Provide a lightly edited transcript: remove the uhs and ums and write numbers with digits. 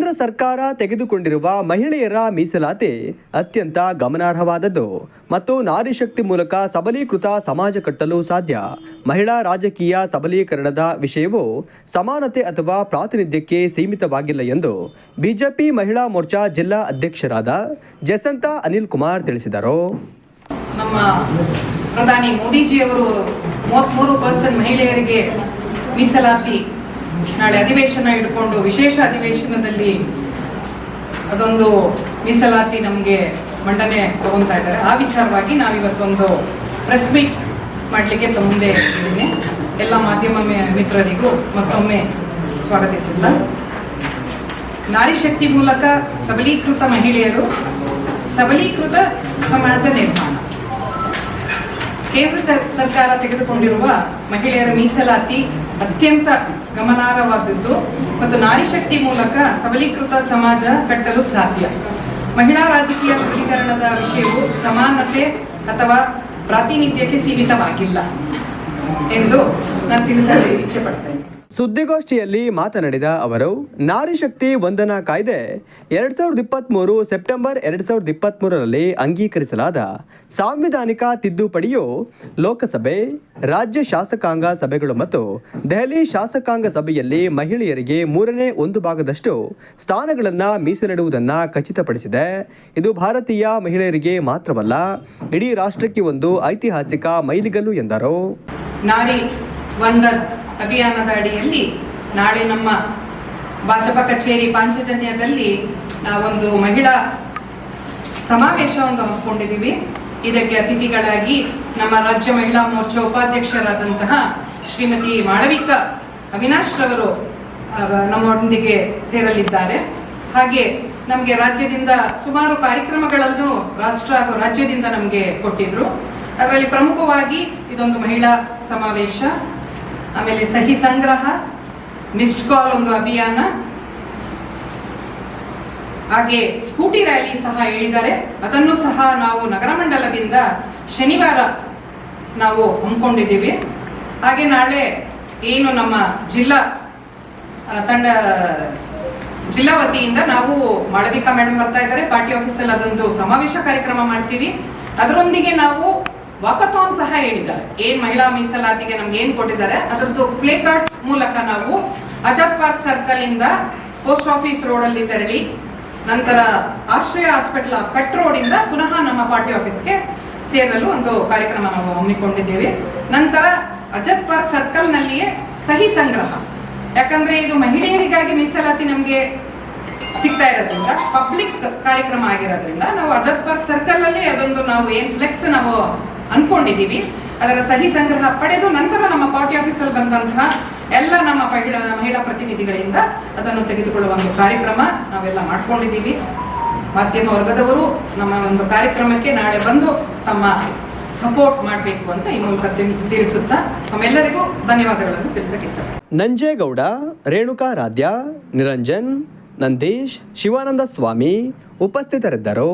ಕೇಂದ್ರ ಸರ್ಕಾರ ತೆಗೆದುಕೊಂಡಿರುವ ಮಹಿಳೆಯರ ಮೀಸಲಾತಿ ಅತ್ಯಂತ ಗಮನಾರ್ಹವಾದದ್ದು ಮತ್ತು ನಾರಿ ಶಕ್ತಿ ಮೂಲಕ ಸಬಲೀಕೃತ ಸಮಾಜ ಕಟ್ಟಲು ಸಾಧ್ಯ. ಮಹಿಳಾ ರಾಜಕೀಯ ಸಬಲೀಕರಣದ ವಿಷಯವು ಸಮಾನತೆ ಅಥವಾ ಪ್ರಾತಿನಿಧ್ಯಕ್ಕೆ ಸೀಮಿತವಾಗಿಲ್ಲ ಎಂದು ಬಿಜೆಪಿ ಮಹಿಳಾ ಮೋರ್ಚಾ ಜಿಲ್ಲಾ ಅಧ್ಯಕ್ಷರಾದ ಜಸಂತಾ ಅನಿಲ್ ಕುಮಾರ್ ತಿಳಿಸಿದರು. ನಮ್ಮ ಪ್ರಧಾನಿ ಮೋದಿಜಿಯವರು 33% ಮಹಿಳೆಯರಿಗೆ ಮೀಸಲಾತಿ ನಾಳೆ ಅಧಿವೇಶನ ಇಟ್ಕೊಂಡು ವಿಶೇಷ ಅಧಿವೇಶನದಲ್ಲಿ ಅದೊಂದು ಮೀಸಲಾತಿ ನಮಗೆ ಮಂಡನೆ ತಗೊಳ್ತಾ ಇದ್ದಾರೆ. ಆ ವಿಚಾರವಾಗಿ ನಾವಿವತ್ತೊಂದು ಪ್ರೆಸ್ ಮೀಟ್ ಮಾಡಲಿಕ್ಕೆ ಮುಂದೆ ಇದ್ದೀನಿ. ಎಲ್ಲ ಮಾಧ್ಯಮ ಮಿತ್ರರಿಗೂ ಮತ್ತೊಮ್ಮೆ ಸ್ವಾಗತಿಸುತ್ತಾ, ನಾರಿ ಶಕ್ತಿ ಮೂಲಕ ಸಬಲೀಕೃತ ಮಹಿಳೆಯರು, ಸಬಲೀಕೃತ ಸಮಾಜ ನಿರ್ಮಾಣ. ಕೇಂದ್ರ ಸರ್ಕಾರ ತೆಗೆದುಕೊಂಡಿರುವ ಮಹಿಳೆಯರ ಮೀಸಲಾತಿ ಅತ್ಯಂತ ಗಮನಾರ್ಹವಾದದ್ದು ಮತ್ತು ನಾರಿ ಶಕ್ತಿ ಮೂಲಕ ಸಬಲೀಕೃತ ಸಮಾಜ ಕಟ್ಟಲು ಸಾಧ್ಯ. ಮಹಿಳಾ ರಾಜಕೀಯ ಸಬಲೀಕರಣದ ವಿಷಯವು ಸಮಾನತೆ ಅಥವಾ ಪ್ರಾತಿನಿಧ್ಯಕ್ಕೆ ಸೀಮಿತವಾಗಿಲ್ಲ ಎಂದು ನಾನು ತಿಳಿಸಲು ಇಚ್ಛೆ ಪಡ್ತೇನೆ. ಸುದ್ದಿಗೋಷ್ಠಿಯಲ್ಲಿ ಮಾತನಾಡಿದ ಅವರು, ನಾರಿ ಶಕ್ತಿ ವಂದನಾ ಕಾಯ್ದೆ 2023 ಸೆಪ್ಟೆಂಬರ್ 2023ರಲ್ಲಿ ಅಂಗೀಕರಿಸಲಾದ ಸಾಂವಿಧಾನಿಕ ತಿದ್ದುಪಡಿಯು ಲೋಕಸಭೆ, ರಾಜ್ಯ ಶಾಸಕಾಂಗ ಸಭೆಗಳು ಮತ್ತು ದೆಹಲಿ ಶಾಸಕಾಂಗ ಸಭೆಯಲ್ಲಿ ಮಹಿಳೆಯರಿಗೆ 1/3 ಸ್ಥಾನಗಳನ್ನು ಮೀಸಲಿಡುವುದನ್ನು ಖಚಿತಪಡಿಸಿದೆ. ಇದು ಭಾರತೀಯ ಮಹಿಳೆಯರಿಗೆ ಮಾತ್ರವಲ್ಲ, ಇಡೀ ರಾಷ್ಟ್ರಕ್ಕೆ ಒಂದು ಐತಿಹಾಸಿಕ ಮೈಲಿಗಲ್ಲು ಎಂದರು. ನಾರಿ ವಂದನ್ ಅಭಿಯಾನದ ಅಡಿಯಲ್ಲಿ ನಾಳೆ ನಮ್ಮ ಭಾಜಪಾ ಕಚೇರಿ ಪಾಂಚಜನ್ಯದಲ್ಲಿ ನಾವೊಂದು ಮಹಿಳಾ ಸಮಾವೇಶವನ್ನು ಹಮ್ಮಿಕೊಂಡಿದ್ದೀವಿ. ಇದಕ್ಕೆ ಅತಿಥಿಗಳಾಗಿ ನಮ್ಮ ರಾಜ್ಯ ಮಹಿಳಾ ಮೋರ್ಚಾ ಉಪಾಧ್ಯಕ್ಷರಾದಂತಹ ಶ್ರೀಮತಿ ಮಾಳವಿಕಾ ಅವಿನಾಶ್ ರವರು ನಮ್ಮೊಂದಿಗೆ ಸೇರಲಿದ್ದಾರೆ. ಹಾಗೆ ನಮಗೆ ರಾಜ್ಯದಿಂದ ಸುಮಾರು ಕಾರ್ಯಕ್ರಮಗಳನ್ನು ರಾಷ್ಟ್ರ ಹಾಗೂ ರಾಜ್ಯದಿಂದ ನಮಗೆ ಕೊಟ್ಟಿದ್ರು. ಅದರಲ್ಲಿ ಪ್ರಮುಖವಾಗಿ ಇದೊಂದು ಮಹಿಳಾ ಸಮಾವೇಶ, ಆಮೇಲೆ ಸಹಿ ಸಂಗ್ರಹ, ಮಿಸ್ಡ್ ಕಾಲ್ ಒಂದು ಅಭಿಯಾನ, ಹಾಗೆ ಸ್ಕೂಟಿ ರ್ಯಾಲಿ ಸಹ ಹೇಳಿದ್ದಾರೆ. ಅದನ್ನು ಸಹ ನಾವು ನಗರ ಮಂಡಲದಿಂದ ಶನಿವಾರ ನಾವು ಹಮ್ಮಿಕೊಂಡಿದ್ದೀವಿ. ಹಾಗೆ ನಾಳೆ ಏನು ನಮ್ಮ ಜಿಲ್ಲಾ ವತಿಯಿಂದ ನಾವು ಮಾಳವಿಕಾ ಮೇಡಮ್ ಬರ್ತಾ ಇದ್ದಾರೆ, ಪಾರ್ಟಿ ಆಫೀಸಲ್ಲಿ ಅದೊಂದು ಸಮಾವೇಶ ಕಾರ್ಯಕ್ರಮ ಮಾಡ್ತೀವಿ. ಅದರೊಂದಿಗೆ ನಾವು ವಾಕಥಾನ್ ಸಹ ಹೇಳಿದ್ದಾರೆ. ಏನ್ ಮಹಿಳಾ ಮೀಸಲಾತಿಗೆ ನಮ್ಗೆ ಏನ್ ಕೊಟ್ಟಿದ್ದಾರೆ ಅದರದ್ದು ಪ್ಲೇ ಕಾರ್ಡ್ಸ್ ಮೂಲಕ ನಾವು ಆಜಾದ್ ಪಾರ್ಕ್ ಸರ್ಕಲ್ ಇಂದ ಪೋಸ್ಟ್ ಆಫೀಸ್ ರೋಡ್ ಅಲ್ಲಿ ತೆರಳಿ, ನಂತರ ಆಶ್ರಯ ಹಾಸ್ಪಿಟಲ್ ಕಟ್ ರೋಡ್ ಇಂದ ಪುನಃ ನಮ್ಮ ಪಾರ್ಟಿ ಆಫೀಸ್ಗೆ ಸೇರಲು ಒಂದು ಕಾರ್ಯಕ್ರಮ ನಾವು ಹಮ್ಮಿಕೊಂಡಿದ್ದೇವೆ. ನಂತರ ಆಜಾದ್ ಪಾರ್ಕ್ ಸರ್ಕಲ್ ನಲ್ಲಿಯೇ ಸಹಿ ಸಂಗ್ರಹ, ಯಾಕಂದ್ರೆ ಇದು ಮಹಿಳೆಯರಿಗಾಗಿ ಮೀಸಲಾತಿ ನಮ್ಗೆ ಸಿಗ್ತಾ ಇರೋದ್ರಿಂದ, ಪಬ್ಲಿಕ್ ಕಾರ್ಯಕ್ರಮ ಆಗಿರೋದ್ರಿಂದ ನಾವು ಆಜಾದ್ ಪಾರ್ಕ್ ಸರ್ಕಲ್ ಅಲ್ಲಿ ಅದೊಂದು ನಾವು ಏನ್ ಫ್ಲೆಕ್ಸ್ ನಾವು ಅನ್ಕೊಂಡಿದ್ದೀವಿ, ಅದರ ಸಹಿ ಸಂಗ್ರಹ ಪಡೆದು ನಂತರ ನಮ್ಮ ಪಾರ್ಟಿ ಆಫೀಸಲ್ಲಿ ಬಂದಂತಹ ಎಲ್ಲ ನಮ್ಮ ಮಹಿಳಾ ಪ್ರತಿನಿಧಿಗಳಿಂದ ಅದನ್ನು ತೆಗೆದುಕೊಳ್ಳುವ ಒಂದು ಕಾರ್ಯಕ್ರಮ ನಾವೆಲ್ಲ ಮಾಡ್ಕೊಂಡಿದ್ದೀವಿ. ಮಾಧ್ಯಮ ವರ್ಗದವರು ನಮ್ಮ ಒಂದು ಕಾರ್ಯಕ್ರಮಕ್ಕೆ ನಾಳೆ ಬಂದು ತಮ್ಮ ಸಪೋರ್ಟ್ ಮಾಡಬೇಕು ಅಂತ ಈ ಮೂಲಕ ತಿಳಿಸುತ್ತಾ ತಮ್ಮೆಲ್ಲರಿಗೂ ಧನ್ಯವಾದಗಳನ್ನು ತಿಳಿಸಕ್ಕೆ ಇಷ್ಟಪಡ್ತೀನಿ. ನಂಜೇಗೌಡ, ರೇಣುಕಾರಾಧ್ಯ, ನಿರಂಜನ್, ನಂದೀಶ್, ಶಿವಾನಂದ ಸ್ವಾಮಿ ಉಪಸ್ಥಿತರಿದ್ದರು.